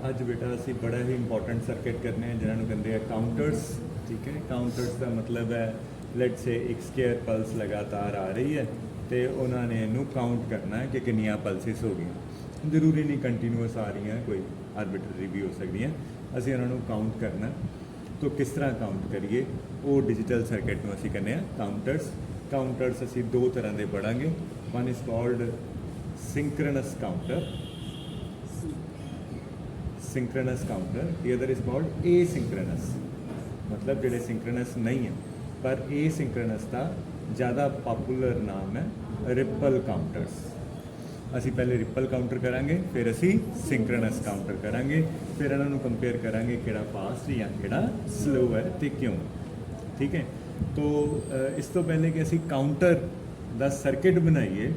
ਅੱਜ ਬੇਟਾ ਅਸੀਂ ਬੜਾ ਹੀ ਇੰਪੋਰਟੈਂਟ ਸਰਕਿਟ ਕਰਨੇ ਆ ਜਿਹਨਾਂ ਨੂੰ ਕਹਿੰਦੇ ਆ ਕਾਊਂਟਰਸ। ਠੀਕ ਹੈ, ਕਾਊਂਟਰਸ ਦਾ ਮਤਲਬ ਹੈ ਲੈਟਸ ਸੇ ਇੱਕ ਸਕੇਅਰ ਪਲਸ ਲਗਾਤਾਰ ਆ ਰਹੀ ਹੈ ਤੇ ਉਹਨਾਂ ਨੇ ਇਹਨੂੰ ਕਾਊਂਟ ਕਰਨਾ ਹੈ ਕਿ ਕਿੰਨੀਆਂ ਪਲਸਿਸ ਹੋ ਗਈਆਂ। ਜ਼ਰੂਰੀ ਨਹੀਂ ਕੰਟੀਨਿਊਸ ਆ ਰਹੀਆਂ, ਕੋਈ ਆਰਬਿਟਰੀ ਵੀ ਹੋ ਸਕਦੀਆਂ। ਅਸੀਂ ਉਹਨਾਂ ਨੂੰ ਕਾਊਂਟ ਕਰਨਾ। तो किस तरह काउंट करिए वो डिजिटल सर्किट में असी कहने काउंटर्स। काउंटर्स असी दो तरह के पढ़ांगे। One is called synchronous counter, synchronous counter. The other is called asynchronous, मतलब जोड़े सिंक्रोनस नहीं है पर एसिंक्रोनस का ज़्यादा पॉपुलर नाम है रिपल काउंटर्स। ਅਸੀਂ ਪਹਿਲੇ ਰਿਪਲ ਕਾਊਂਟਰ ਕਰਾਂਗੇ, ਫਿਰ ਅਸੀਂ ਸਿੰਕਰਨਸ ਕਾਊਂਟਰ ਕਰਾਂਗੇ, ਫਿਰ ਇਹਨਾਂ ਨੂੰ ਕੰਪੇਅਰ ਕਰਾਂਗੇ ਕਿਹੜਾ ਫਾਸਟ ਜਾਂ ਕਿਹੜਾ ਸਲੋ ਹੈ ਤੇ ਕਿਉਂ। ਠੀਕ ਹੈ, ਤੋ ਇਸ ਤੋਂ ਪਹਿਲੇ ਕਿ ਅਸੀਂ ਕਾਊਂਟਰ ਦਾ ਸਰਕਿਟ ਬਣਾਈਏ,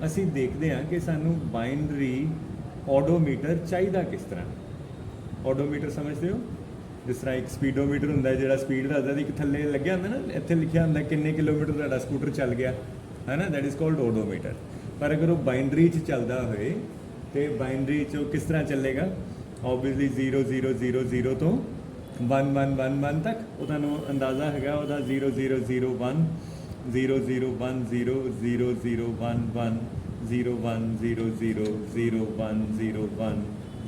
ਅਸੀਂ ਦੇਖਦੇ ਹਾਂ ਕਿ ਸਾਨੂੰ ਬਾਈਨਰੀ ਆਡੋਮੀਟਰ ਚਾਹੀਦਾ ਕਿਸ ਤਰ੍ਹਾਂ। ਆਡੋਮੀਟਰ ਸਮਝਦੇ ਹੋ? ਜਿਸ ਤਰ੍ਹਾਂ ਇੱਕ ਸਪੀਡੋਮੀਟਰ ਹੁੰਦਾ ਜਿਹੜਾ ਸਪੀਡ ਦੱਸਦਾ, ਇੱਕ ਥੱਲੇ ਲੱਗਿਆ ਹੁੰਦਾ ਨਾ, ਇੱਥੇ ਲਿਖਿਆ ਹੁੰਦਾ ਕਿੰਨੇ ਕਿਲੋਮੀਟਰ ਤੁਹਾਡਾ ਸਕੂਟਰ ਚੱਲ ਗਿਆ, ਹੈ ਨਾ, ਦੈਟ ਇਜ਼ ਕਾਲਡ ਆਡੋਮੀਟਰ। पर अगर वो बाइनरी च चलता होए तो बाइनरी च किस तरह चलेगा? ऑबवियसली 0 0 0 0 तो 1 1 1 1 तक उन्होंने अंदाज़ा है वह 0 0 0 1 0 0 1 0 0 0 1 1 0 1 0 0 0 1 0 1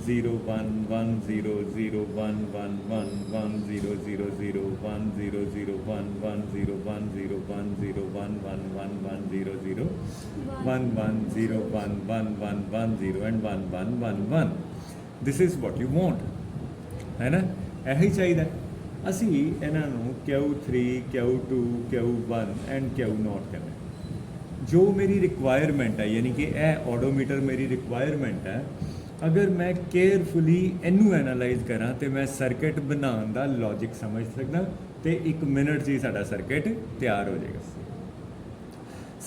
0 1 1 0 0 1 1 1 1 0 0 0 1 0 0 1 1 0 1 0 1 0 1 1 1 1 0 0 1 1 0 1 1 1 1 0 and 1 1 1 1। This is what you want, है ना, यही चाहिए। असी इन्हों Q3 Q2 Q1 and Q0 करना जो मेरी रिक्वायरमेंट है, यानी कि यह ऑडोमीटर मेरी रिक्वायरमेंट है। अगर मैं केयरफुली इनू एनालाइज करा तो मैं सर्किट बनाने का लॉजिक समझ सकता तो 1 मिनट से ही साडा सर्किट तैयार हो जाएगा।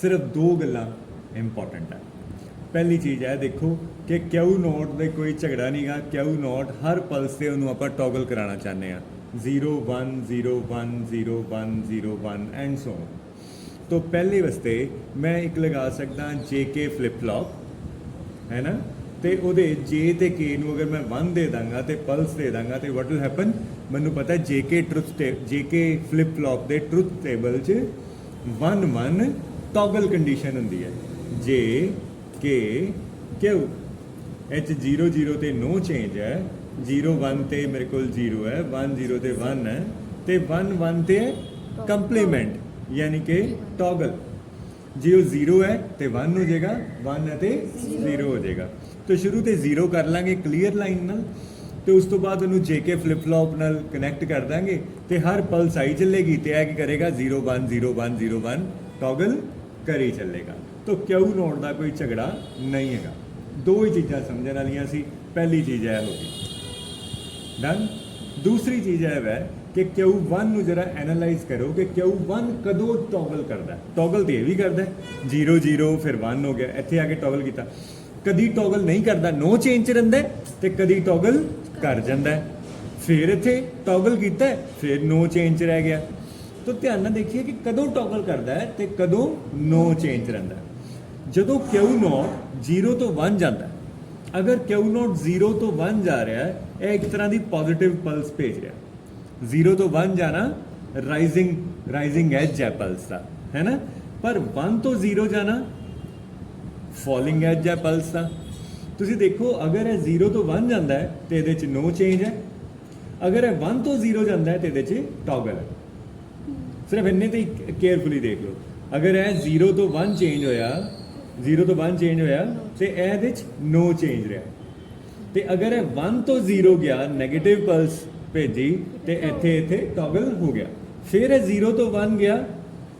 सिर्फ 2 गल्लां इंपॉर्टेंट है। पहली चीज़ है देखो कि Q0 में कोई झगड़ा नहीं गा। Q0 हर पल्स से उन्होंने आप टॉगल कराना चाहते हैं, 0 1 0 1 0 1 0 1 एंड सो। तो पहले वास्ते मैं एक लगा सकता JK फ्लिप फ्लॉप, है ना, तो वो जे तो के अगर मैं 1 दे दाँगा तो पल्स दे दाँगा तो वट विल हैपन, मैनू पता है JK फ्लिप फ्लॉप के ट्रुथ टेबल च 1 1 टॉगल कंडीशन होंगी है। JK Q 0 0 तो नो चेंज है, 0 1 तो मेरे को 0 है, 1 0 तो 1 है, तो 1 1 तो कंप्लीमेंट यानी कि टॉगल। जे वो 0 है तो 1 हो जाएगा, 1 है तो 0 हो जाएगा। तो शुरू तो 0 कर लाँगे क्लीयर लाइन नाल, तो उस तो बाद उन्होंने JK फ्लिप फ्लॉप नाल कनैक्ट कर देंगे तो हर पल्स आई चलेगी तो यह करेगा 0 1 0 1 0 1 टॉगल कर ही चलेगा। तो Q0 का कोई झगड़ा नहीं है। 2 ही चीज़ां समझने वालियां सी। पहली चीज़ है होगी डन। दूसरी चीज़ है वह कि Q1 जरा एनालाइज करो कि Q1 कदों टॉगल करता है। टॉगल तो यह भी करता है 0 0 फिर 1 हो गया, इतने आके टॉगल किया। कभी टॉगल नहीं करता, नो चेंज रहिंदा है, तो कभी टॉगल कर जाता है, फिर इत्थे टॉगल किया फिर नो चेंज रह गया। तो ध्यान नाल देखिए कि कदों टॉगल करता है तो कदों नो चेंज रहिंदा है। जदों Q0 0 तो 1 जाता है, अगर Q0 0 तो 1 जा रहा है, यह एक तरह की पॉजिटिव पल्स भेज रहा है। 0 तो 1 जाना राइजिंग एज है पल्स का, है ना, पर 1 तो 0 जाना फॉलिंग एज है पल्स का। तुसी देखो अगर यह 0 तो 1 जाता है तो ये नो चेंज है, अगर यह 1 तो 0 जाता है तो ये टॉगल है। सिर्फ इन्ने तो ही केयरफुली देख लो, अगर यह 0 तो 1 चेंज होया, 0 तो 1 चेंज होया तो ये नो चेंज रहा। तो अगर यह 1 तो 0 गया नैगेटिव पल्स भेजी तो इत्थे इत्थे टॉगल हो गया, फिर यह 0 तो 1 गया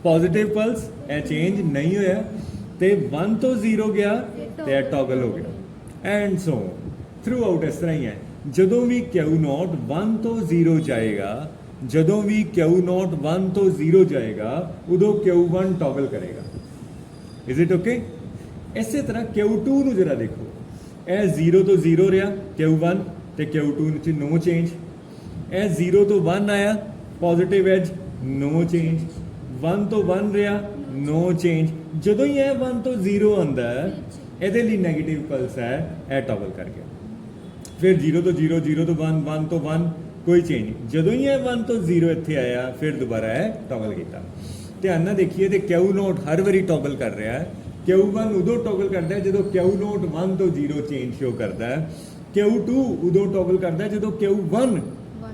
पॉजिटिव पल्स, यह चेंज नहीं होया, तो 1 तो 0 गया तो यह टॉगल हो गया एंड सो थ्रू आउट। इस तरह ही है, जदों भी Q0 1 तो 0 जाएगा, जदों भी Q0 1 तो 0 जाएगा उदों Q1 टॉगल करेगा। Is it okay? इसी तरह Q2 नूं जरा देखो, यह 0 तो 0 रहा Q1 तो Q2 च नो चेंज, यह 0 तो 1 आया पॉजिटिव एज नो चेंज, 1 तो 1 रहा नो चेंज। जदों ही 1 तो 0 आता है ये नैगेटिव पल्स है, यह टॉगल कर गया। फिर 0 तो 0, 0 तो 1, 1 तो 1, कोई चेंज नहीं। ਜਦੋਂ ਹੀ ਇਹ 1 ਤੋਂ 0 ਇੱਥੇ ਆਇਆ ਫਿਰ ਦੁਬਾਰਾ ਇਹ ਟੌਗਲ ਕੀਤਾ। ਧਿਆਨ ਨਾਲ ਦੇਖੀਏ ਤੇ Q0 ਹਰ ਵਾਰੀ ਟੌਗਲ ਕਰ ਰਿਹਾ ਹੈ। Q1 ਉਦੋਂ ਟੌਗਲ ਕਰਦਾ ਹੈ ਜਦੋਂ Q0 1 ਤੋਂ 0 ਚੇਂਜ ਸ਼ੋ ਕਰਦਾ ਹੈ। Q2 ਉਦੋਂ ਟੌਗਲ ਕਰਦਾ ਹੈ ਜਦੋਂ Q1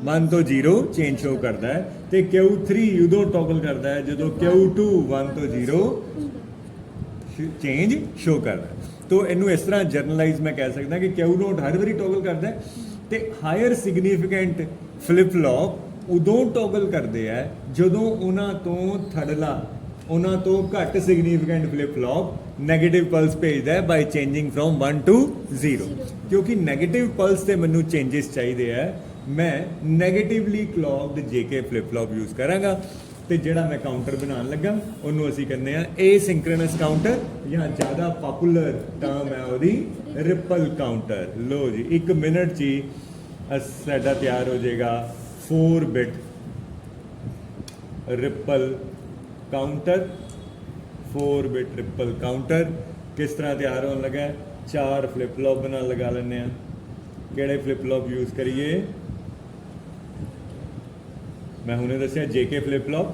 1 ਤੋਂ 0 ਚੇਂਜ ਸ਼ੋ ਕਰਦਾ ਹੈ ਤੇ Q3 ਉਦੋਂ ਟੌਗਲ ਕਰਦਾ ਹੈ ਜਦੋਂ Q2 1 ਤੋਂ 0 ਚੇਂਜ ਸ਼ੋ ਕਰਦਾ ਹੈ। ਤੋ ਇਹਨੂੰ ਇਸ ਤਰ੍ਹਾਂ ਜਰਨਲਾਈਜ਼ ਮੈਂ ਕਹਿ ਸਕਦਾ ਕਿ Q0 ਹਰ ਵਾਰੀ ਟੌਗਲ ਕਰਦਾ ਹੈ ਤੇ ਹਾਇਰ ਸਿਗਨੀਫੀਕੈਂਟ ਫਲਿਪ ਫਲੌਪ ਉਦੋਂ ਟੌਗਲ ਕਰਦੇ ਆ ਜਦੋਂ ਉਹਨਾਂ ਤੋਂ ਥੜਲਾ, ਉਹਨਾਂ ਤੋਂ ਘੱਟ significant flip flop negative plus ਭੇਜਦਾ ਹੈ ਬਾਈ ਚੇਂਜਿੰਗ ਫਰੋਮ 1 ਟੂ 0। ਕਿਉਂਕਿ ਨੈਗੇਟਿਵ ਪਲਸ ਤੇ ਮੈਨੂੰ ਚੇਂਜਸ ਚਾਹੀਦੇ ਆ, ਮੈਂ negatively ਕਲੌਕਡ JK flip flop use ਕਰਾਂਗਾ। ਤੇ ਜਿਹੜਾ ਮੈਂ ਕਾਊਂਟਰ ਬਣਾਉਣ ਲੱਗਾ ਉਹਨੂੰ ਅਸੀਂ ਕਹਿੰਦੇ ਆ ਏਸਿੰਕ੍ਰਨਸ ਕਾਊਂਟਰ, ਜਾਂ ਜ਼ਿਆਦਾ ਪਪੂਲਰ ਟਰਮ ਹੈ ਉਹਦੀ ਰਿਪਲ ਕਾਊਂਟਰ। ਲੋ ਜੀ 1 ਮਿੰਟ 'ਚ ਹੀ ਸਾਡਾ ਤਿਆਰ ਹੋ ਜਾਏਗਾ 4 bit ripple counter. 4 bit ripple counter ਕਿਸ ਤਰ੍ਹਾਂ ਤਿਆਰ ਹੋਣ ਲੱਗਾ? 4 ਫਲਿਪ ਫਲੌਪ ਬਣਾ ਲਗਾ ਲੈਂਦੇ ਆ। ਕਿਹੜੇ ਫਲਿਪ ਫਲੌਪ ਯੂਜ਼ ਕਰੀਏ? मैं हुने दसिया JK flip flop,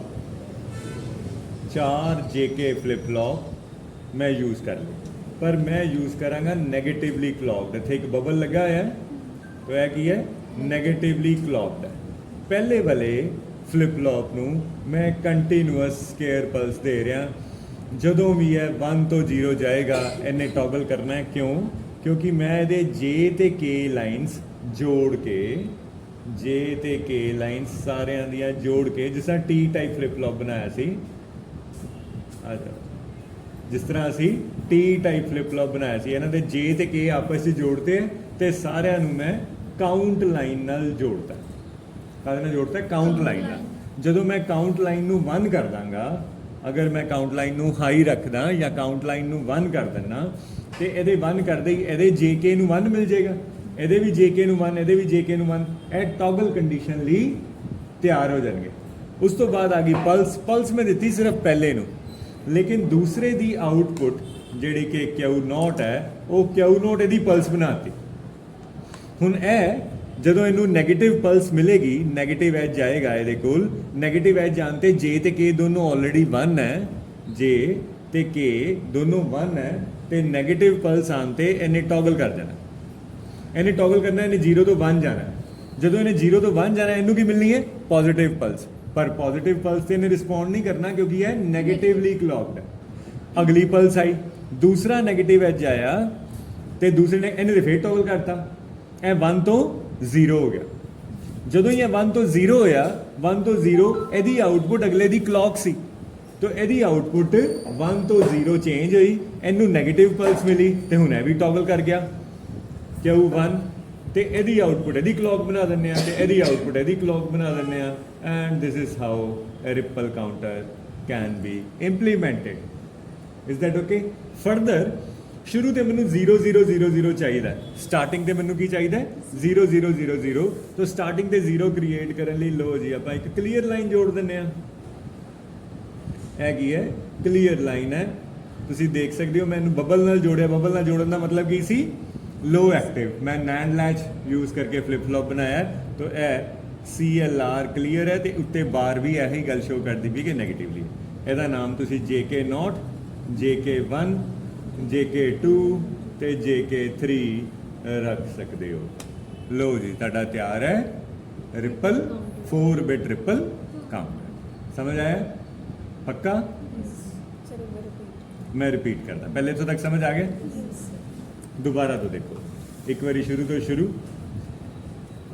4 JK flip flop मैं यूज़ कर ली, पर मैं यूज़ करांगा नैगेटिवली क्लॉक्ड। इत्थे एक बबल लगा है तो यह की है नैगेटिवली क्लॉक्ड है। पहले वाले फ्लिप फ्लॉप नूं मैं कंटीन्यूअस स्केयर पल्स दे रहा। जदों भी है 1 तो 0 जाएगा इन्हें टॉगल करना है। क्यों? क्योंकि मैं ये जे ते के लाइन्स जोड़ के, जे ते के लाइन सारिਆਂ ਦੀਆਂ ਜੋੜ ਕੇ ਜਿਸ ਤਰ੍ਹਾਂ ਟੀ ਟਾਈਪ ਫਲਿਪ ਫਲੌਪ ਬਣਾਇਆ ਸੀ, ਜਿਸ ਤਰ੍ਹਾਂ ਅਸੀਂ ਟੀ ਟਾਈਪ ਫਲਿਪ ਫਲੌਪ ਬਣਾਇਆ ਸੀ, ਇਹਨਾਂ ਦੇ ਜੇ ਤੇ ਕੇ ਆਪਸ ਵਿੱਚ ਜੋੜਤੇ ਤੇ ਸਾਰਿਆਂ ਨੂੰ ਮੈਂ ਕਾਊਂਟ ਲਾਈਨ ਨਾਲ ਜੋੜਤਾ। ਕਾਹਦੇ ਨਾਲ ਜੋੜਤਾ? ਕਾਊਂਟ ਲਾਈਨ ਨਾਲ। ਜਦੋਂ ਮੈਂ ਕਾਊਂਟ ਲਾਈਨ ਨੂੰ 1 ਕਰ ਦਾਂਗਾ, ਅਗਰ ਮੈਂ ਕਾਊਂਟ ਲਾਈਨ ਨੂੰ ਹਾਈ ਰੱਖਦਾ ਜਾਂ ਕਾਊਂਟ ਲਾਈਨ ਨੂੰ 1 ਕਰ ਦਿੰਦਾ ਤੇ ਇਹਦੇ 1 ਕਰਦੇ ਹੀ ਇਹਦੇ ਜੇ ਕੇ ਨੂੰ 1 ਮਿਲ ਜਾਏਗਾ, ਇਹਦੇ ਵੀ JK ਨੂੰ 1, ਇਹਦੇ ਵੀ JK ਨੂੰ 1। ਇਹ ਟੌਗਲ ਕੰਡੀਸ਼ਨ ਲਈ ਤਿਆਰ ਹੋ ਜਾਣਗੇ। ਉਸ ਤੋਂ ਬਾਅਦ ਆ ਗਈ ਪਲਸ। ਪਲਸ ਮੈਂ ਦਿੱਤੀ ਸਿਰਫ ਪਹਿਲੇ ਨੂੰ, ਲੇਕਿਨ ਦੂਸਰੇ ਦੀ ਆਊਟਪੁੱਟ ਜਿਹੜੀ ਕਿ Q0 ਹੈ ਉਹ Q0 ਇਹਦੀ ਪਲਸ ਬਣਾਤੀ। ਹੁਣ ਇਹ ਜਦੋਂ ਇਹਨੂੰ ਨੈਗੇਟਿਵ ਪਲਸ ਮਿਲੇਗੀ, ਨੈਗੇਟਿਵ ਐਜ ਜਾਏਗਾ ਇਹਦੇ ਕੋਲ। ਨੈਗੇਟਿਵ ਐਜ ਜਾਣ ਤੇ J ਤੇ K ਦੋਨੋਂ ਆਲਰੇਡੀ 1 ਹੈ, J ਤੇ K ਦੋਨੋਂ 1 ਹੈ ਤੇ ਨੈਗੇਟਿਵ ਪਲਸ ਆਉਣ ਤੇ ਇਹਨੇ ਟੌਗਲ ਕਰ ਜਾਣਾ। ਇਹਨੇ ਟੌਗਲ ਕਰਨਾ, ਇਹਨੇ 0 ਤੋਂ 1 ਜਾਣਾ। ਜਦੋਂ ਇਹਨੇ 0 ਤੋਂ 1 ਜਾਣਾ ਇਹਨੂੰ ਕੀ ਮਿਲਣੀ ਹੈ? Positive plus. ਪਰ ਪੋਜ਼ਿਟਿਵ ਪਲਸ ਤੇ ਇਹਨੇ ਰਿਸਪੌਂਡ ਨਹੀਂ ਕਰਨਾ ਕਿਉਂਕਿ ਇਹ ਨੈਗੇਟਿਵਲੀ ਕਲੌਕਡ ਹੈ। ਅਗਲੀ ਪਲਸ ਆਈ, ਦੂਸਰਾ ਨੈਗੇਟਿਵ ਐਜ ਆਇਆ ਤੇ ਦੂਸਰੇ ਨੇ ਇਹਨੇ ਫਿਰ ਟੌਗਲ ਕਰਤਾ। ਇਹ 1 ਤੋਂ 0 ਹੋ ਗਿਆ। ਜਦੋਂ ਹੀ ਇਹ 1 ਤੋਂ 0 ਹੋਇਆ, 1 ਤੋਂ 0 ਇਹਦੀ ਆਊਟਪੁੱਟ ਅਗਲੇ ਦੀ ਕਲੌਕ ਸੀ, तो ਇਹਦੀ ਆਊਟਪੁੱਟ 1 ਤੋਂ 0 ਚੇਂਜ ਹੋਈ, ਇਹਨੂੰ ਨੈਗੇਟਿਵ ਪਲਸ ਮਿਲੀ ਤੇ ਹੁਣ ਇਹ ਵੀ ਟੌਗਲ ਕਰ ਗਿਆ Q1 ਤੇ ਇਹਦੀ ਆਊਟਪੁੱਟ ਇਹਦੀ ਕਲੌਕ ਬਣਾ ਦਿੰਦੇ ਆ ਤੇ ਇਹਦੀ ਆਊਟਪੁੱਟ ਇਹਦੀ ਕਲੌਕ ਬਣਾ ਦਿੰਦੇ ਆ। And this is how a ripple counter can be implemented. Is that okay? Further ਸ਼ੁਰੂ ਤੇ ਮੈਨੂੰ 0 0 0 0 ਚਾਹੀਦਾ, ਸਟਾਰਟਿੰਗ ਤੇ ਮੈਨੂੰ ਕੀ ਚਾਹੀਦਾ? 0 0 0 0। ਤਾਂ ਸਟਾਰਟਿੰਗ ਤੇ 0 ਕ੍ਰੀਏਟ ਕਰਨ ਲਈ ਲੋ ਜੀ ਆਪਾਂ ਇੱਕ ਕਲੀਅਰ ਲਾਈਨ ਜੋੜ ਦਿੰਦੇ ਆ। ਇਹ ਕੀ ਹੈ? ਕਲੀਅਰ ਲਾਈਨ ਹੈ। ਤੁਸੀਂ ਦੇਖ ਸਕਦੇ ਹੋ ਮੈਨੂੰ ਬਬਲ ਨਾਲ ਜੋੜਿਆ। ਬਬਲ ਨਾਲ ਜੋੜਨ ਦਾ ਮਤਲਬ ਕੀ ਸੀ? लो एक्टिव। मैं नैंड लैच यूज़ करके फ्लिप फ्लॉप बनाया है तो यह CLR क्लीयर है तो उत्ते बार भी यही गल शो करती भी कि नैगेटिवली। ਇਹਦਾ ਨਾਮ ਤੁਸੀਂ JK0, JK1, JK2 ਤੇ JK3 ਰੱਖ ਸਕਦੇ ਹੋ। ਲੋ ਜੀ ਤੁਹਾਡਾ ਤਿਆਰ ਹੈ ਰਿਪਲ 4 ਬਿਟ ਰਿਪਲ ਕਾਊਂਟਰ। समझ आया? पक्का? मैं रिपीट करता, पहले तो तक समझ आ गया? ਦੁਬਾਰਾ ਤੋਂ ਦੇਖੋ ਇੱਕ ਵਾਰੀ ਸ਼ੁਰੂ ਤੋਂ ਸ਼ੁਰੂ।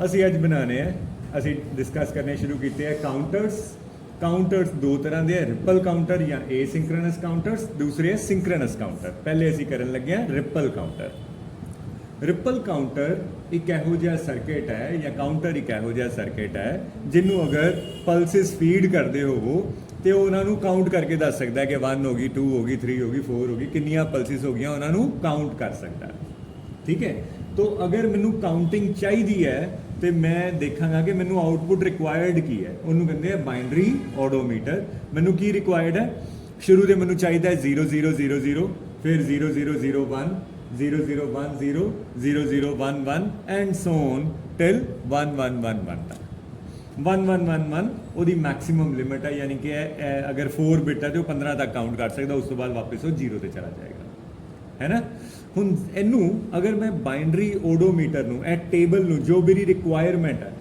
ਅਸੀਂ ਅੱਜ ਬਣਾਉਣੇ ਆ, ਅਸੀਂ ਡਿਸਕਸ ਕਰਨੇ ਸ਼ੁਰੂ ਕੀਤੇ ਆ ਕਾਊਂਟਰਸ। ਕਾਊਂਟਰਸ ਦੋ ਤਰ੍ਹਾਂ ਦੇ ਆ, ਰਿਪਲ ਕਾਊਂਟਰ ਜਾਂ ਏਸਿੰਕ੍ਰਨਸ ਕਾਊਂਟਰਸ, ਦੂਸਰੇ ਸਿੰਕ੍ਰਨਸ ਕਾਊਂਟਰ। ਪਹਿਲੇ ਅਸੀਂ ਕਰਨ ਲੱਗੇ ਆ ਰਿਪਲ ਕਾਊਂਟਰ। ਰਿਪਲ ਕਾਊਂਟਰ ਇੱਕ ਇਹੋ ਜਿਹਾ ਸਰਕਟ ਹੈ ਜਾਂ ਕਾਊਂਟਰ ਇੱਕ ਇਹੋ ਜਿਹਾ ਸਰਕਟ ਹੈ ਜਿਹਨੂੰ ਅਗਰ ਪਲਸਿਸ ਫੀਡ ਕਰਦੇ ਹੋਵੋ ਤੇ ਉਹ ਉਹਨਾਂ ਨੂੰ ਕਾਊਂਟ ਕਰਕੇ ਦੱਸ ਸਕਦਾ ਕਿ 1 ਹੋ ਗਈ, 2 ਹੋ ਗਈ, 3 ਹੋ ਗਈ, 4 ਹੋ ਗਈ, ਕਿੰਨੀਆਂ ਪਲਸਿਸ ਹੋ ਗਈਆਂ ਉਹਨਾਂ ਨੂੰ ਕਾਊਂਟ ਕਰ ਸਕਦਾ। ਠੀਕ ਹੈ? तो अगर मैनू काउंटिंग चाहिए है तो मैं देखांगा कि मैनू आउटपुट रिक्वायर्ड की है, उन्होंने कहते हैं बाइनरी ऑडोमीटर। मैनू की रिक्वायर्ड है? शुरू से मैनू चाहिए 0 0 0 0, फिर 0 0 0 1, 0010 0011 ਐਂਡ ਸੋ ਔਨ ਟਿਲ 1111 ਤੱਕ 1111 ਉਹਦੀ ਮੈਕਸਿਮਮ ਲਿਮਿਟ ਹੈ, ਯਾਨੀ ਕਿ ਅਗਰ 4 ਬਿਟ ਹੈ ਤੇ ਉਹ 15 ਤੱਕ ਕਾਊਂਟ ਕਰ ਸਕਦਾ, ਉਸ ਤੋਂ ਬਾਅਦ ਵਾਪਸ ਉਹ 0 ਤੇ ਚਲਾ ਜਾਏਗਾ, ਹੈ ਨਾ। ਹੁਣ ਇਹਨੂੰ ਅਗਰ ਮੈਂ ਬਾਈਨਰੀ ਓਡੋਮੀਟਰ ਨੂੰ ਇਹ ਟੇਬਲ ਨੂੰ ਜੋ ਮੇਰੀ ਰਿਕੁਆਇਰਮੈਂਟ ਹੈ,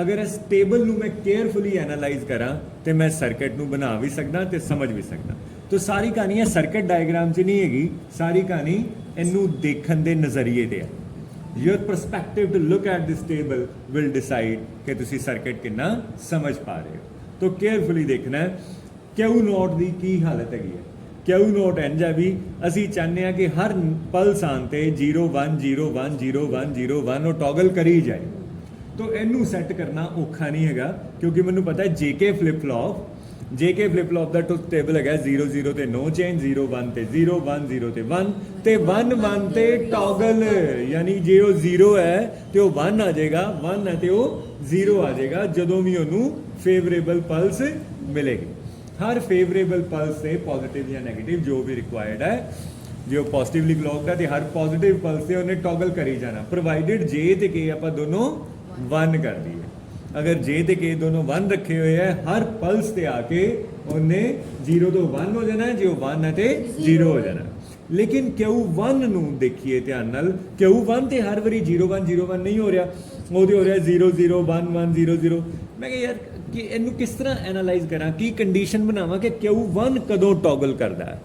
ਅਗਰ ਇਸ ਟੇਬਲ ਨੂੰ ਮੈਂ ਕੇਅਰਫੁਲੀ ਐਨਾਲਾਈਜ਼ ਕਰਾਂ ਤੇ ਮੈਂ ਸਰਕਟ ਨੂੰ ਬਣਾ ਵੀ ਸਕਦਾ ਤੇ ਸਮਝ ਵੀ ਸਕਦਾ। तो सारी कहानी है सर्किट डायग्राम च नहीं हैगी, सारी कहानी इनू देखने के नज़रिए ते है। Your perspective to look at this table will decide कि तुसी सर्किट कितना समझ पा रहे हो। तो केयरफुली देखना है क्यू नोट की की हालत हैगी है। क्यू नोट इंज है भी असी चाहते हैं कि हर पल्स आते 0 1 0 1 0 1 0 1 वो टॉगल करी जाए। तो इनू सैट करना औखा नहीं हैगा, क्योंकि मैनू पता है जेके फ्लिप फ्लॉप का टेबल है 0 0 ते नो चेंज, 0 1 ते 0 1 0 ते 1 ते 1 1 ते टॉगल, यानी जे वो 0 है तो वो 1 आ जाएगा, 1 है तो वो 0 आ जाएगा जदों भी उन्होंने फेवरेबल पल्स मिलेगी। हर फेवरेबल पल्स से पॉजिटिव या नैगेटिव जो भी रिक्वायर्ड है, जो पॉजिटिवली क्लॉक है तो हर पॉजिटिव पल्स से उन्हें टॉगल करी जाना, प्रोवाइडेड जे ते के आप दोनों 1 कर दिए। अगर जे ते के दोनों 1 रखे हुए हैं, हर पल्स से आके उन्हें 0 तो 1 हो जाना है, जो 1 है तो 0 हो जाना है। लेकिन Q1 नू देखिए ध्यान नाल, Q1 ते हर वारी 0 1 0 1 नहीं हो रहा, वो तो हो रहा है 0 0 1 1 0 0। मैं कहा यार कि इनू किस तरह एनालाइज करा, की कंडीशन बनावा कि Q1 कदों टॉगल करता है।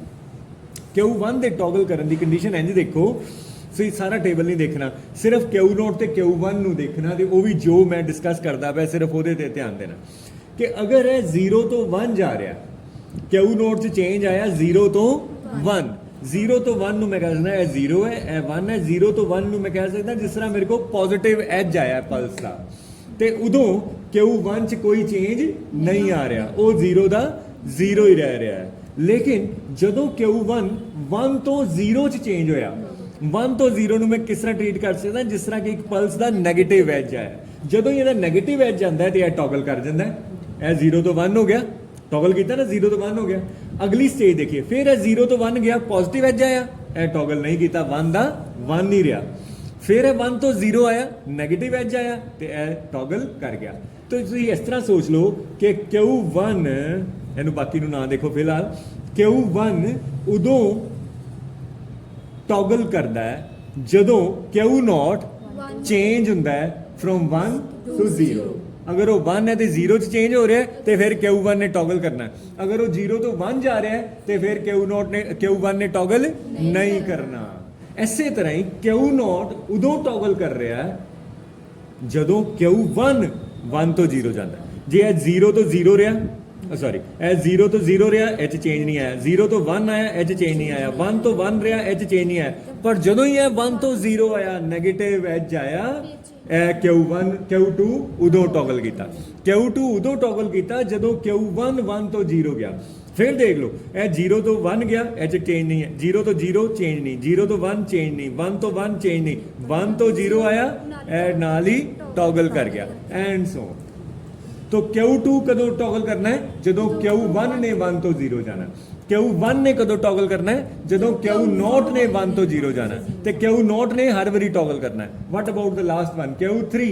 Q1 दे टॉगल करने की कंडीशन इंज देखो, सो सारा टेबल नहीं देखना, सिर्फ क्यू नोट ते Q1 नू देखना, ते वो भी जो मैं डिस्कस करता पाया सिर्फ वो ध्यान देना कि अगर है 0 तो 1 जा रहा, क्यू नोट च चेंज आया 0 तो 1, 0 तो 1 नू मैं कह सकता है 0 है, 1 है, 0 तो 1 नू मैं कह सकता जिस तरह मेरे को पॉजिटिव एज आया पल्स का, ते उदों Q1 च कोई चेंज नहीं आ रहा, वो 0 का 0 ही रह रहा है। लेकिन जदों Q1 1 तो 0 च चेंज होया, 1 तो 0 ਨੂੰ ਮੈਂ ਕਿਸ ਤਰ੍ਹਾਂ ਟ੍ਰੀਟ ਕਰ ਸਕਦਾ, ਜਿਸ ਤਰ੍ਹਾਂ ਕਿ ਇੱਕ ਪਲਸ ਦਾ 네ਗੇਟਿਵ ਐਜ ਹੈ। ਜਦੋਂ ਇਹਦਾ 네ਗੇਟਿਵ ਐਜ ਜਾਂਦਾ ਹੈ ਤੇ ਇਹ ਟੌਗਲ ਕਰ ਜਾਂਦਾ ਹੈ, ਇਹ 0 ਤੋਂ 1 ਹੋ ਗਿਆ, ਟੌਗਲ ਕੀਤਾ ਨਾ, 0 ਤੋਂ 1 ਹੋ ਗਿਆ। ਅਗਲੀ ਸਟੇਜ ਦੇਖੀਏ, ਫਿਰ ਇਹ 0 ਤੋਂ 1 ਗਿਆ, ਪੋਜ਼ਿਟਿਵ ਐਜ ਆਇਆ, ਇਹ ਟੌਗਲ ਨਹੀਂ ਕੀਤਾ, 1 ਦਾ 1 ਨਹੀਂ ਰਿਹਾ। ਫਿਰ ਇਹ 1 ਤੋਂ 0 ਆਇਆ, 네ਗੇਟਿਵ ਐਜ ਆਇਆ ਤੇ ਇਹ ਟੌਗਲ ਕਰ ਗਿਆ। ਤਾਂ ਤੁਸੀਂ ਇਸ ਤਰ੍ਹਾਂ ਸੋਚ ਲਓ ਕਿ Q1, ਇਹਨੂੰ ਬਾਕੀ ਨੂੰ ਨਾ ਦੇਖੋ ਫਿਲਹਾਲ, Q1 ਉਦੋਂ टॉगल करता है जदों Q नॉट चेंज होंदा है फ्रॉम 1 टू 0। अगर वो 1 है तो 0 च चेंज हो रहा है तो फिर Q1 ने टॉगल करना है, अगर वो 0 तो 1 जा रहा है तो फिर Q1 ने टॉगल नहीं करना। इसे तरह ही Q नॉट उदों टॉगल कर रहा है जदों Q1 1 तो 0 जाता है। जे 0 तो 0 रहा, सॉरी 0 तो 0 रहा, एच चेंज नहीं आया, 0 तो 1 आया, एच चेंज नहीं आया, 1 तो 1 रहा, एच चेंज नहीं आया, पर जदों ही 1 तो 0 आया, नेगेटिव एच आया, Q1 Q2 उदों टॉगल किया, Q2 उदों टॉगल किया जदों Q1 1 तो 0 गया। फिर देख लो, 0 तो 1 गया, एच चेंज नहीं है, 0 तो 0 चेंज नहीं, 0 तो 1 चेंज नहीं, 1 तो 1 चेंज नहीं, 1 तो 0 आया, नाल ही टॉगल कर गया, एंड सो। तो Q2 कदों टॉगल करना है, जदों Q1 ने 1 तो 0 जाना। Q1 ने कदों टॉगल करना है, जदों Q नॉट ने 1 तो 0 जाना, ते Q नॉट ने हर बारी टॉगल करना है। What about the last one Q3?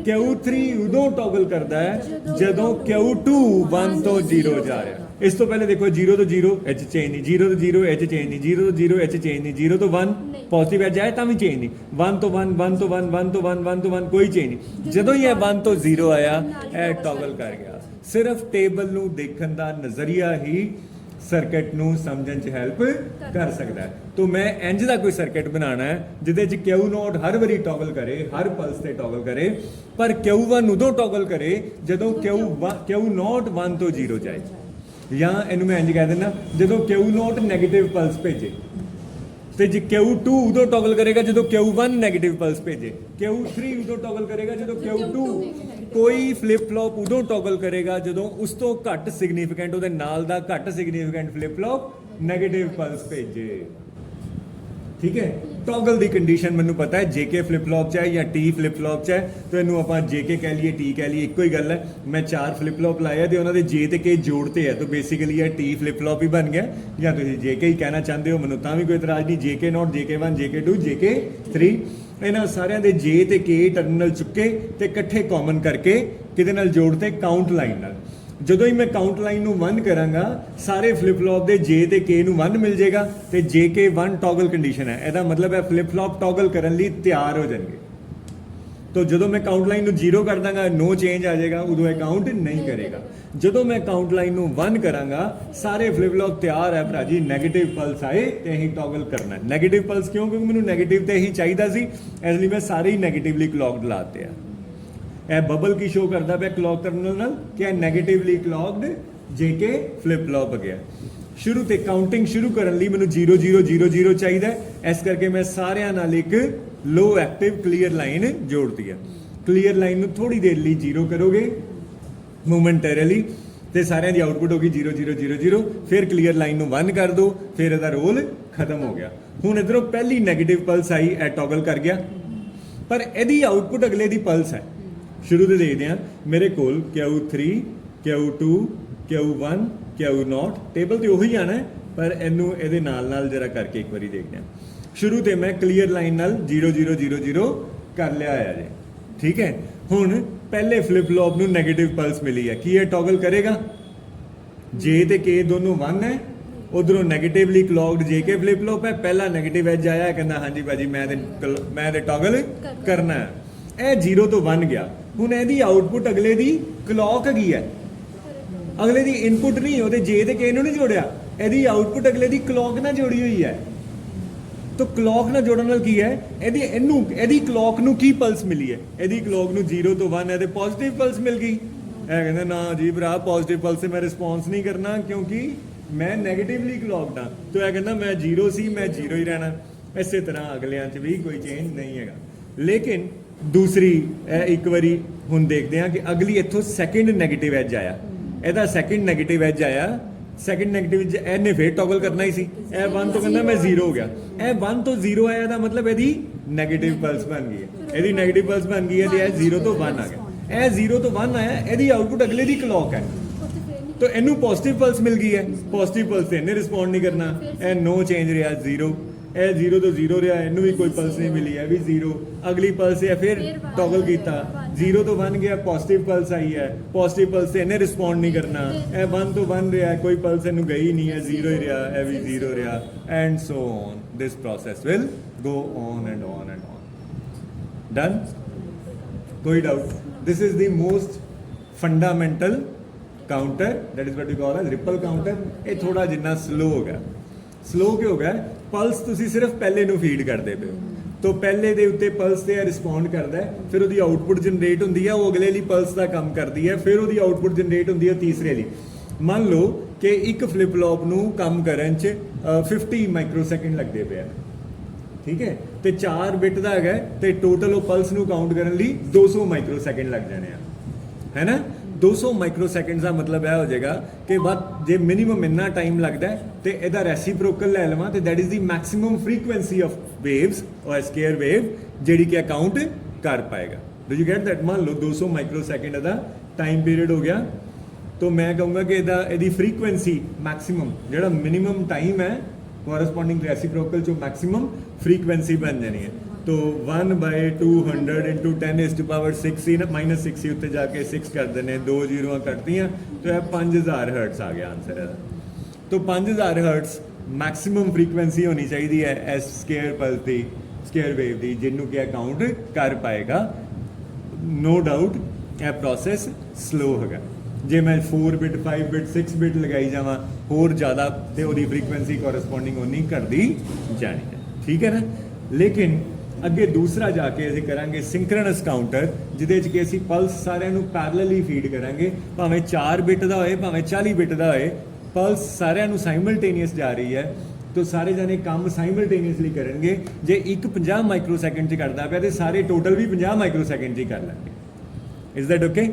Q3 उदों टॉगल करता है जदों Q2 1 तो 0 जा रहा है। इस तो पहले देखो 0 तो 0 एच चेंज नहीं, 0 तो 0 एच चेंज नहीं, 0 तो 0 एच चेंज नहीं, 0 तो 1 पॉजिटिव एच आया तभी चेंज नहीं, 1 तो 1 1 तो 1 1 तो 1 1 तो 1 कोई चेंज नहीं। जदों ही 1 तो 0 आया, ए टॉगल कर गया। सिर्फ टेबल नू देखण दा नज़रिया ही सर्किट नू समझण च हेल्प कर सकता है। तो मैं इंज दा कोई सर्किट बनाना है जिहदे च Q नॉट हर बारी टॉगल करे, हर पल्स ते टॉगल करे, पर Q1 उदों टॉगल करे जदों Q नॉट 1 तो 0 जाए, या इनू मैं इंज कह देना जदों Q नॉट नैगेटिव पल्स भेजे, तो जी Q2 उदों टॉगल करेगा जदों Q1 नैगेटिव पल्स भेजे, Q3 उदों टॉगल करेगा जदों Q2, कोई फ्लिप फ्लॉप उदों टॉगल करेगा जदों उस तो घट सिग्निफिकेंट उहदे नाल दा घट significant flip flop negative pulse भेजे। ठीक है। टॉगल की कंडीशन मैनू पता है जेके फ्लिप फ्लॉप च है या टी फ्लिप फ्लॉप च है, तो इनू आप जेके कह लीए टी कह लीए एक ही गल है। मैं 4 फ्लिप फ्लॉप लाया तो उन्होंने जे ते के जोड़ते है, तो बेसिकली यह टी फ्लिप फ्लॉप ही बन गया, या तुम जेके ही कहना चाहते हो मैनू तां भी कोई इतराज नहीं। जेके नॉट, जेके 1, जेके 2, जेके 3, इन्होंने सारिਆਂ ਦੇ जे ते के टर्मिनल चुके ते इकट्ठे कॉमन करके किदे नाल जोड़ते काउंट लाइन नाल। ਜਦੋਂ ਹੀ ਮੈਂ ਕਾਊਂਟ ਲਾਈਨ ਨੂੰ 1 ਕਰਾਂਗਾ ਸਾਰੇ ਫਲਿਪ ਫਲॉप ਦੇ ਜੇ ਤੇ ਕੇ ਨੂੰ 1 ਮਿਲ ਜਾਏਗਾ ਤੇ ਜੇ ਕੇ 1 ਟੌਗਲ ਕੰਡੀਸ਼ਨ ਹੈ, ਇਹਦਾ ਮਤਲਬ ਹੈ ਫਲਿਪ ਫਲॉप ਟੌਗਲ ਕਰਨ ਲਈ ਤਿਆਰ ਹੋ ਜਾਣਗੇ। तो ਜਦੋਂ ਮੈਂ ਕਾਊਂਟ ਲਾਈਨ ਨੂੰ 0 ਕਰ ਦਾਂਗਾ ਨੋ ਚੇਂਜ ਆ ਜਾਏਗਾ, ਉਦੋਂ ਇਹ ਕਾਊਂਟ ਨਹੀਂ ਕਰੇਗਾ। ਜਦੋਂ ਮੈਂ ਕਾਊਂਟ ਲਾਈਨ ਨੂੰ 1 ਕਰਾਂਗਾ ਸਾਰੇ ਫਲਿਪ ਫਲॉप ਤਿਆਰ ਹੈ ਭਰਾ ਜੀ, ਨੈਗੇਟਿਵ ਪਲਸ ਆਏ ਤੇ ਅਸੀਂ ਟੌਗਲ ਕਰਨਾ ਹੈ। ਨੈਗੇਟਿਵ ਪਲਸ ਕਿਉਂ? ਕਿਉਂਕਿ ਮੈਨੂੰ ਨੈਗੇਟਿਵ ਤੇ ਹੀ ਚਾਹੀਦਾ ਸੀ, ਇਸ ਲਈ ਮੈਂ ਸਾਰੇ ਹੀ ਨੈਗੇਟਿਵਲੀ ਕਲੌਕਡ ਲਾਤੇ ਆ। ਇਹ ਬਬਲ ਕੀ ਸ਼ੋ ਕਰਦਾ ਪਿਆ ਕਲੌਕ ਟਰਮੀਨਲ ਨਾਲ ਕਿ ਇਹ ਨੈਗੇਟਿਵਲੀ ਕਲੌਕਡ ਜੇਕੇ ਫਲਿਪ ਫਲॉप ਗਿਆ। ਸ਼ੁਰੂ ਤੇ ਕਾਊਂਟਿੰਗ ਸ਼ੁਰੂ ਕਰਨ ਲਈ ਮੈਨੂੰ 0 0 0 0 ਚਾਹੀਦਾ, ਇਸ ਕਰਕੇ ਮੈਂ ਸਾਰਿਆਂ ਨਾਲ ਇੱਕ ਲੋ ਐਕਟਿਵ ਕਲੀਅਰ ਲਾਈਨ ਜੋੜਤੀ ਹੈ। ਕਲੀਅਰ ਲਾਈਨ ਨੂੰ ਥੋੜੀ ਦੇਰ ਲਈ 0 ਕਰੋਗੇ ਮੋਮੈਂਟਰੀਲੀ ਤੇ ਸਾਰਿਆਂ ਦੀ ਆਊਟਪੁੱਟ ਹੋਗੀ 0 0 0 0, ਫਿਰ ਕਲੀਅਰ ਲਾਈਨ ਨੂੰ 1 ਕਰ ਦਿਓ, ਫਿਰ ਇਹਦਾ ਰੋਲ ਖਤਮ ਹੋ ਗਿਆ। ਹੁਣ ਇਧਰੋਂ ਪਹਿਲੀ ਨੈਗੇਟਿਵ ਪਲਸ ਆਈ, ਇਹ ਟੌਗਲ ਕਰ ਗਿਆ, ਪਰ ਇਹਦੀ ਆਊਟਪੁੱਟ ਅਗਲੇ ਦੀ ਪਲਸ ਹੈ। शुरू तो देखते हैं मेरे को Q3 Q2 Q1 Q0 table तो उही आना है, पर इनू ये नाल जरा करके एक बारी देखते हैं। शुरू तो मैं क्लीयर लाइन नाल 0 0 0 0 कर लिया है जी, ठीक है। हुण पहले फ्लिप फ्लॉप नू नेगेटिव पल्स मिली है, की ये टॉगल करेगा? जे ते के दोनों 1 है, उधरों नैगेटिवली क्लॉक्ड जे के फ्लिप फ्लॉप है, पहला नैगेटिव एज आया, कहना हाँ जी भाजी मैं टॉगल करना है। ਇਹ 0 ਤੋਂ 1 ਗਿਆ, ਹੁਣ ਇਹਦੀ ਆਊਟਪੁੱਟ ਅਗਲੇ ਦੀ ਕਲੌਕ ਹੈਗੀ ਹੈ, ਅਗਲੇ ਦੀ ਇਨਪੁੱਟ ਨਹੀਂ, ਉਹਦੇ ਜੇ ਤੇ ਕੇ ਨੂੰ ਨਹੀਂ ਜੋੜਿਆ, ਇਹਦੀ ਆਊਟਪੁੱਟ ਅਗਲੇ ਦੀ ਕਲੌਕ ਨਾਲ ਜੋੜੀ ਹੋਈ ਹੈ। ਤਾਂ ਕਲੌਕ ਨਾਲ ਜੋੜਨ ਨਾਲ ਕੀ ਹੈ, ਇਹਦੀ ਕਲੌਕ ਨੂੰ ਕੀ ਪਲਸ ਮਿਲੀ ਹੈ? ਇਹਦੀ ਕਲੌਕ ਨੂੰ 0 ਤੋਂ 1 ਇਹਦੇ ਪੋਜ਼ਿਟਿਵ ਪਲਸ ਮਿਲ ਗਈ। ਇਹ ਕਹਿੰਦਾ ਨਾ ਜੀ ਭਰਾ ਪੋਜ਼ਿਟਿਵ ਪਲਸ से मैं ਰਿਸਪੌਂਸ ਨਹੀਂ ਕਰਨਾ ਕਿਉਂਕਿ ਮੈਂ ਨੈਗੇਟਿਵਲੀ ਕਲੌਕਡ ਹਾਂ। ਤਾਂ ਇਹ ਕਹਿੰਦਾ ਮੈਂ 0 ਸੀ, ਮੈਂ 0 ਹੀ ਰਹਿਣਾ। ਇਸੇ ਤਰ੍ਹਾਂ ਅਗਲਿਆਂ 'ਚ ਵੀ ਕੋਈ ਚੇਂਜ ਨਹੀਂ ਹੈਗਾ। ਲੇਕਿਨ दूसरी एक बारी हुण देखते हैं कि अगली इत्थों सैकेंड नैगेटिव एज आया, ਇਹਦਾ सैकेंड नैगेटिव एज आया, सैकेंड नैगेटिव ਇਹਨੇ ਫੇਰ ਟੌਗਲ ਕਰਨਾ ਹੀ ਸੀ। ਇਹ 1 ਤੋਂ ਕਹਿੰਦਾ ਮੈਂ 0 ਹੋ ਗਿਆ, ਇਹ 1 ਤੋਂ 0 ਆਇਆ ਦਾ ਮਤਲਬ ਇਹਦੀ ਨੈਗੇਟਿਵ ਪਲਸ ਬਣ ਗਈ ਹੈ, ਇਹਦੀ ਨੈਗੇਟਿਵ ਪਲਸ ਬਣ ਗਈ ਹੈ ਤੇ ਇਹ 0 ਤੋਂ 1 ਆ ਗਿਆ। ਇਹ 0 ਤੋਂ 1 ਆਇਆ, ਇਹਦੀ ਆਊਟਪੁੱਟ ਅਗਲੇ ਦੀ ਕਲੌਕ ਹੈ, तो ਇਹਨੂੰ ਪੋਜ਼ਿਟਿਵ ਪਲਸ ਮਿਲ ਗਈ ਹੈ। ਪੋਜ਼ਿਟਿਵ ਪਲਸ ਤੇ ਇਹਨੇ ਰਿਸਪੌਂਡ ਨਹੀਂ ਕਰਨਾ, ਇਹ ਨੋ ਚੇਂਜ ਰਿਹਾ 0, ਇਹ 0 ਤੋਂ 0 ਰਿਹਾ, ਇਹਨੂੰ ਵੀ ਕੋਈ ਪਲਸ ਨਹੀਂ ਮਿਲੀ, ਇਹ ਵੀ 0। ਅਗਲੀ ਪਲਸ ਹੈ ਫਿਰ ਟੌਗਲ ਕੀਤਾ, 0 ਤੋਂ 1 ਗਿਆ, ਪੋਜ਼ਿਟਿਵ ਪਲਸ ਆਈ ਹੈ, ਪੋਜ਼ਿਟਿਵ ਪਲਸ ਤੇ ਇਹਨੇ ਰਿਸਪੌਂਡ ਨਹੀਂ ਕਰਨਾ, ਇਹ 1 ਤੋਂ 1 ਰਿਹਾ, ਕੋਈ ਪਲਸ ਇਹਨੂੰ ਗਈ ਨਹੀਂ ਹੈ, 0 ਹੀ ਰਿਹਾ, ਇਹ ਵੀ 0 ਰਿਹਾ, and so on. This process will go on and on and on. Done? ਕੋਈ doubt? This is the most fundamental counter, that is what you call as ripple counter. ये थोड़ा जिन्ना स्लो हो गया। स्लो क्यों हो गया? पल्स तुसी सिर्फ पहले नू फीड करते पे हो, तो पहले दे उत्ते पल्स ते रिस्पॉन्ड करता है, फिर उसकी आउटपुट जनरेट होंदी है, वो अगले लिए पल्स का काम करती है, फिर उसकी आउटपुट जनरेट होंदी है तीसरे लिए। मान लो कि एक फ्लिप फ्लॉप नू काम करन च 50 माइक्रोसैकेंड लगते पे, ठीक है, तो 4 बिट का है, तो टोटल वो पल्स नू काउंट करने लिए 200 माइक्रोसैकेंड लग जाने, है ना। 200 माइक्रोसैकेंड का मतलब यह हो जाएगा कि बस जे मिनिमम इन्ना टाइम लगता है तो यदा रेसिप्रोकल लै लवां तो that is the maximum frequency of waves और स्केयर वेव जिहड़ी कि अकाउंट कर पाएगा। Do you get that? मान लो 200 माइक्रोसैकेंड का टाइम पीरियड हो गया, तो मैं कहूँगा कि यदी फ्रीकुएंसी मैक्सिमम जिहड़ा मिनिमम टाइम है कोरसपोंडिंग रेसिप्रोकल जो मैक्सिमम फ्रीकुएंसी बन जानी है। तो 1/200 इंटू 10⁻6 ही ना, -6 ही उत्ते जाके 6 कर देने, 2 जीरो कटती हैं, तो यह 5000 हर्ट्स आ गया आंसर है। तो 5000 हर्ट्स मैक्सिमम फ्रीकुएंसी होनी चाहिए है इस स्केयर पल्स की, स्केयर वेव की, जिन्हों कि काउंट कर पाएगा। नो डाउट यह प्रोसैस स्लो है। जे मैं 4 बिट 5 बिट 6 बिट लगाई जावा होर ज़्यादा तो वो फ्रीकुएंसी कोरसपोंडिंग उन्नी करती जानी है, ठीक है ना। लेकिन ਅੱਗੇ ਦੂਸਰਾ ਜਾ ਕੇ ਅਸੀਂ ਕਰਾਂਗੇ ਸਿੰਕਰਨਸ ਕਾਊਂਟਰ, ਜਿਹਦੇ 'ਚ ਕਿ ਅਸੀਂ ਪਲਸ ਸਾਰਿਆਂ ਨੂੰ ਪੈਰਲਲੀ ਫੀਡ ਕਰਾਂਗੇ, ਭਾਵੇਂ 4 ਬਿਟ ਦਾ ਹੋਏ ਭਾਵੇਂ 40 ਬਿਟ ਦਾ ਹੋਏ, ਪਲਸ ਸਾਰਿਆਂ ਨੂੰ ਸਾਈਮਲਟੇਨੀਅਸ ਜਾ ਰਹੀ ਹੈ, तो सारे जने काम साइमल्टेनियसली करेंगे। जे एक 50 माइक्रोसैकेंड च करता पे तो सारे टोटल भी 50 माइक्रोसैकेंड च कर लेंगे। Is that okay?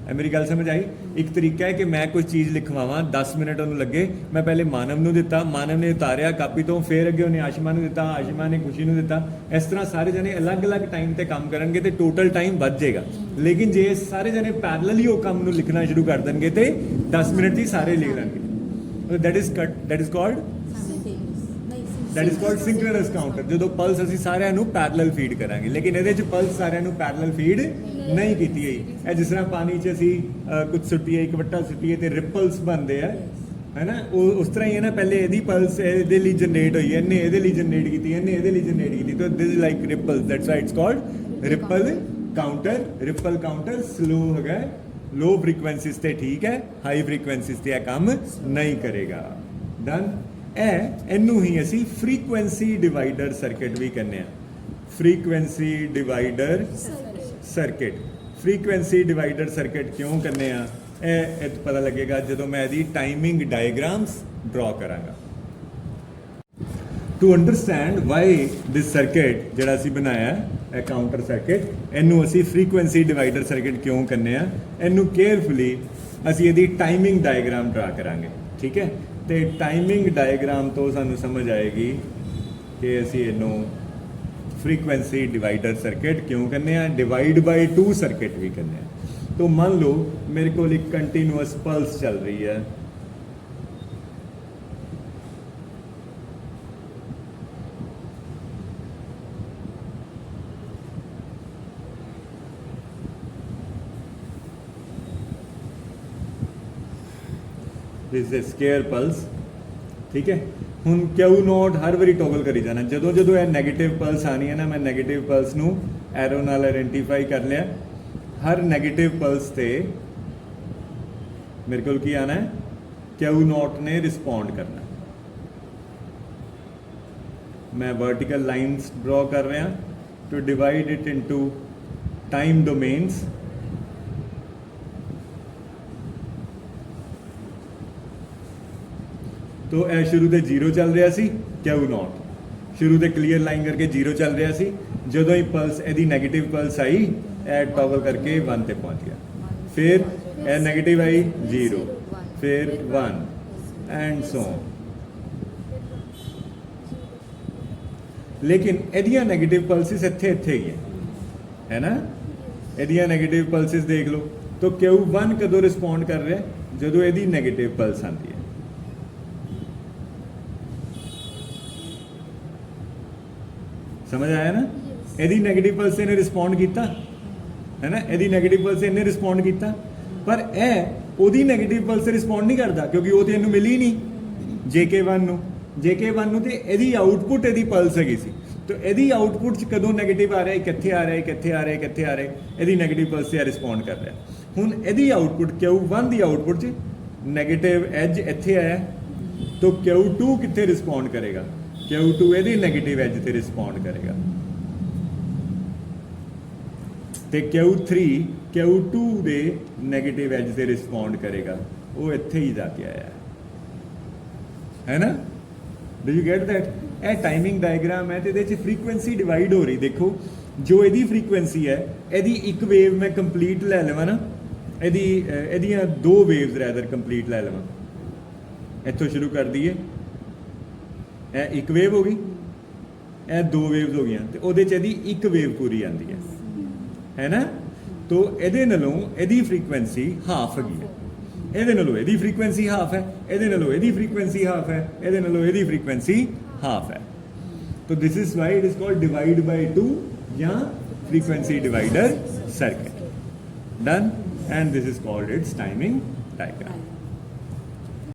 ਇਹ ਮੇਰੀ ਗੱਲ ਸਮਝ ਆਈ। ਇੱਕ ਤਰੀਕਾ ਹੈ ਕਿ ਮੈਂ ਕੋਈ ਚੀਜ਼ ਲਿਖਵਾਵਾਂ 10 ਮਿੰਟ ਉਹਨੂੰ ਲੱਗੇ, ਮੈਂ ਪਹਿਲੇ ਮਾਨਵ ਨੂੰ ਦਿੱਤਾ, ਮਾਨਵ ਨੇ ਉਤਾਰਿਆ ਕਾਪੀ ਤੋਂ, ਫਿਰ ਅੱਗੇ ਉਹਨੇ ਆਸ਼ਮਾ ਨੂੰ ਦਿੱਤਾ, ਆਸ਼ਮਾ ਨੇ ਖੁਸ਼ੀ ਨੂੰ ਦਿੱਤਾ। ਇਸ ਤਰ੍ਹਾਂ ਸਾਰੇ ਜਣੇ ਅਲੱਗ-ਅਲੱਗ ਟਾਈਮ ਤੇ ਕੰਮ ਕਰਨਗੇ ਤੇ ਟੋਟਲ ਟਾਈਮ ਵੱਧ ਜਾਏਗਾ। ਲੇਕਿਨ ਜੇ ਸਾਰੇ ਜਣੇ ਪੈਰਲਲੀ ਉਹ ਕੰਮ ਨੂੰ ਲਿਖਣਾ ਸ਼ੁਰੂ ਕਰ ਦੇਣਗੇ ਤੇ 10 ਮਿੰਟ 'ਚ ਹੀ ਸਾਰੇ ਲਿਖ ਲੈਣਗੇ। That is called synchronous counter. ਜਦੋਂ ਪਲਸ ਅਸੀਂ ਸਾਰਿਆਂ ਨੂੰ ਪੈਰਲਲ ਫੀਡ ਕਰਾਂਗੇ, ਲੇਕਿਨ ਇਹਦੇ 'ਚ ਪਲਸ ਸਾਰਿਆਂ ਨੂੰ ਪੈਰਲਲ ਫੀਡ ਨਹੀਂ ਕੀਤੀ ਗਈ। ਇਹ ਜਿਸ ਤਰ੍ਹਾਂ ਪਾਣੀ 'ਚ ਅਸੀਂ ਕੁਝ ਸੁੱਟੀਏ, ਇੱਕ ਵੱਟਾ ਸੁੱਟੀਏ ਤੇ ਰਿਪਲਸ ਬਣਦੇ ਆ, ਹੈ ਨਾ, ਉਹ ਉਸ ਤਰ੍ਹਾਂ ਹੀ ਹੈ ਨਾ। ਪਹਿਲੇ ਇਹਦੀ ਪਲਸ ਇਹਦੇ ਲਈ ਜਨਰੇਟ ਹੋਈ, ਇਹਨੇ ਇਹਦੇ ਲਈ ਜਨਰੇਟ ਕੀਤੀ, ਇਹਨੇ ਇਹਦੇ ਲਈ ਜਨਰੇਟ ਕੀਤੀ, ਤਾਂ this is like ripples. That's why it's called ripple counter. Ripple counter slow ਹੈਗਾ, ਲੋ ਫ੍ਰੀਕੁਐਂਸੀਜ਼ ਤੇ ਠੀਕ ਹੈ, ਹਾਈ ਫ੍ਰੀਕੁਐਂਸੀਜ਼ ਤੇ ਇਹ ਕੰਮ ਨਹੀਂ ਕਰੇਗਾ। ਡਨ। ਇਹਨੂੰ ਹੀ ਅਸੀਂ ਫ੍ਰੀਕੁਐਂਸੀ ਡਿਵਾਈਡਰ ਸਰਕਟ ਵੀ ਕਹਿੰਦੇ ਆ। Frequency divider circuit. Frequency divider circuit ਕਿਉਂ ਕਹਿੰਦੇ ਆ, ਇਹ ਪਤਾ ਲੱਗੇਗਾ ਜਦੋਂ ਮੈਂ ਇਹਦੀ ਟਾਈਮਿੰਗ ਡਾਇਗ੍ਰਾਮਸ ਡਰਾ ਕਰਾਂਗਾ। To understand why this circuit ਜਿਹੜਾ ਅਸੀਂ ਬਣਾਇਆ ਇਹ ਕਾਊਂਟਰ ਸਰਕਟ, ਇਹਨੂੰ ਅਸੀਂ ਫ੍ਰੀਕੁਐਂਸੀ ਡਿਵਾਈਡਰ ਸਰਕਟ ਕਿਉਂ ਕਹਿੰਦੇ ਆ, ਇਹਨੂੰ ਕੇਅਰਫੁਲੀ ਅਸੀਂ ਇਹਦੀ ਟਾਈਮਿੰਗ ਡਾਇਗ੍ਰਾਮ ਡਰਾ ਕਰਾਂਗੇ। ਠੀਕ ਹੈ, ਤੇ ਟਾਈਮਿੰਗ ਡਾਇਗ੍ਰਾਮ ਤੋਂ ਸਾਨੂੰ ਸਮਝ ਆਏਗੀ ਕਿ ਅਸੀਂ ਇਹਨੂੰ ਫ੍ਰੀਕੁਐਂਸੀ ਡਿਵਾਈਡਰ ਸਰਕਟ ਕਿਉਂ ਕਹਿੰਦੇ ਆ, ਡਿਵਾਈਡ ਬਾਈ 2 ਸਰਕਟ ਵੀ ਕਹਿੰਦੇ ਆ। तो मान लो मेरे को एक कंटिन्यूअस पल्स चल रही है, दिस इज स्केयर पल्स। ठीक है, ਹੁਣ Q0 हर वारी टॉगल करी जाना। ਜਦੋਂ ਜਦੋਂ ਇਹ ਨੈਗੇਟਿਵ ਪਲਸ ਆਣੀ ਹੈ ਨਾ, ਮੈਂ ਨੈਗੇਟਿਵ ਪਲਸ ਨੂੰ ਐਰੋ ਨਾਲ ਆਇਡੈਂਟੀਫਾਈ ਕਰ ਲਿਆ। ਹਰ ਨੈਗੇਟਿਵ ਪਲਸ ਤੇ ਮੇਰੇ ਕੋਲ ਕੀ ਆਣਾ ਹੈ, Q0 ਨੇ ਰਿਸਪੌਂਡ ਕਰਨਾ। ਮੈਂ वर्टिकल ਲਾਈਨਸ ਡਰਾ ਕਰ ਰਿਹਾ to divide it into time domains. तो ਇਹ ਸ਼ੁਰੂ ਤੇ 0 ਚੱਲ ਰਿਹਾ ਸੀ, Q0 ਸ਼ੁਰੂ ਤੇ ਕਲੀਅਰ ਲਾਈਨ ਕਰਕੇ 0 ਚੱਲ ਰਿਹਾ ਸੀ। ਜਦੋਂ ਹੀ ਪਲਸ ਇਹਦੀ ਨੈਗੇਟਿਵ ਪਲਸ ਆਈ, ਇਹ ਟੌਗਲ ਕਰਕੇ 1 ਤੇ ਪਹੁੰਚ ਗਿਆ। ਫਿਰ ਇਹ ਨੈਗੇਟਿਵ ਆਈ 0, ਫਿਰ 1 ਐਂਡ ਸੋ। ਲੇਕਿਨ ਇਹਦੀਆਂ ਨੈਗੇਟਿਵ ਪਲਸਿਸ ਇੱਥੇ ਇੱਥੇ ਹੀ ਹੈ ਨਾ, ਇਹਦੀਆਂ ਨੈਗੇਟਿਵ ਪਲਸਿਸ ਦੇਖ ਲਓ। ਤਾਂ Q1 ਕਦੋਂ ਰਿਸਪੌਂਡ ਕਰ ਰਿਹਾ, ਜਦੋਂ ਇਹਦੀ ਨੈਗੇਟਿਵ ਪਲਸ ਆਉਂਦੀ ਹੈ। समझ आया ना, ਇਹਦੀ ਨੈਗੇਟਿਵ ਪਲਸ ਇਹਨੇ ਰਿਸਪੌਂਡ ਕੀਤਾ ਹੈ ਨਾ, ਇਹਦੀ ਨੈਗੇਟਿਵ ਪਲਸ ਇਹਨੇ ਰਿਸਪੌਂਡ ਕੀਤਾ, ਪਰ ਇਹ ਉਹਦੀ ਨੈਗੇਟਿਵ ਪਲਸ ਰਿਸਪੌਂਡ ਨਹੀਂ ਕਰਦਾ ਕਿਉਂਕਿ ਉਹ ਤੇ ਇਹਨੂੰ ਮਿਲੀ ਨਹੀਂ JK1 ਨੂੰ ਤੇ ਇਹਦੀ ਆਊਟਪੁੱਟ ਇਹਦੀ ਪਲਸ ਹੈਗੀ ਸੀ। ਤਾਂ ਇਹਦੀ ਆਊਟਪੁੱਟ 'ਚ ਕਦੋਂ ਨੈਗੇਟਿਵ ਆ ਰਿਹਾ, ਕਿੱਥੇ ਆ ਰਿਹਾ, ਕਿੱਥੇ ਆ ਰਿਹਾ, ਕਿੱਥੇ ਆ ਰਿਹਾ, ਇਹਦੀ ਨੈਗੇਟਿਵ ਪਲਸ ਤੇ ਰਿਸਪੌਂਡ ਕਰ ਰਿਹਾ। ਹੁਣ ਇਹਦੀ ਆਊਟਪੁੱਟ Q1 ਦੀ ਆਊਟਪੁੱਟ 'ਚ ਨੈਗੇਟਿਵ ਐਜ ਇੱਥੇ ਆਇਆ, ਤਾਂ Q2 ਕਿੱਥੇ ਰਿਸਪੌਂਡ ਕਰੇਗਾ, Q2 ਇਹਦੀ ਨੈਗੇਟਿਵ ਐਜ ਤੇ ਰਿਸਪੌਂਡ ਕਰੇਗਾ। ਤੇ Q2 ਦੇ ਨੈਗੇਟਿਵ ਐਜ ਤੇ ਰਿਸਪੌਂਡ ਕਰੇਗਾ। ਉਹ ਇੱਥੇ ਹੀ ਜਾ ਕੇ ਆਇਆ ਹੈ ਨਾ। Do you get that? ਇਹ ਟਾਈਮਿੰਗ ਡਾਇਗਰਾਮ ਹੈ ਤੇ ਇਹਦੇ 'ਚ ਫ੍ਰੀਕੁਐਂਸੀ ਡਿਵਾਈਡ ਹੋ ਰਹੀ। ਦੇਖੋ ਜੋ ਇਹਦੀ ਫ੍ਰੀਕੁਐਂਸੀ ਹੈ, ਇਹਦੀ ਇੱਕ ਵੇਵ ਮੈਂ ਕੰਪਲੀਟ ਲੈ ਲਵਾਂ ਨਾ, ਇਹਦੀਆਂ 2 ਵੇਵਸ ਰੈਦਰ ਕੰਪਲੀਟ ਲੈ ਲਵਾਂ। ਇੱਥੋਂ ਸ਼ੁਰੂ ਕਰ ਦਈਏ, ਇਹ ਇੱਕ ਵੇਵ ਹੋ ਗਈ, ਇਹ 2 ਵੇਵਸ ਹੋ ਗਈਆਂ, ਤੇ ਉਹਦੇ 'ਚ ਇਹਦੀ ਇੱਕ ਵੇਵ ਪੂਰੀ ਆਉਂਦੀ ਹੈ ਨਾ। ਤੋ ਇਹਦੇ ਨਾਲੋਂ ਇਹਦੀ ਫ੍ਰੀਕੁਐਂਸੀ ਹਾਫ ਹੈਗੀ ਹੈ, ਇਹਦੇ ਨਾਲੋਂ ਇਹਦੀ ਫ੍ਰੀਕੁਐਂਸੀ ਹਾਫ ਹੈ, ਇਹਦੇ ਨਾਲੋਂ ਇਹਦੀ ਫ੍ਰੀਕੁਐਂਸੀ ਹਾਫ ਹੈ, ਇਹਦੇ ਨਾਲੋਂ ਇਹਦੀ ਫ੍ਰੀਕੁਐਂਸੀ ਹਾਫ ਹੈ। ਤੋ this is why it is called divide by 2 ਜਾਂ frequency divider circuit. Done, and this is called its timing diagram.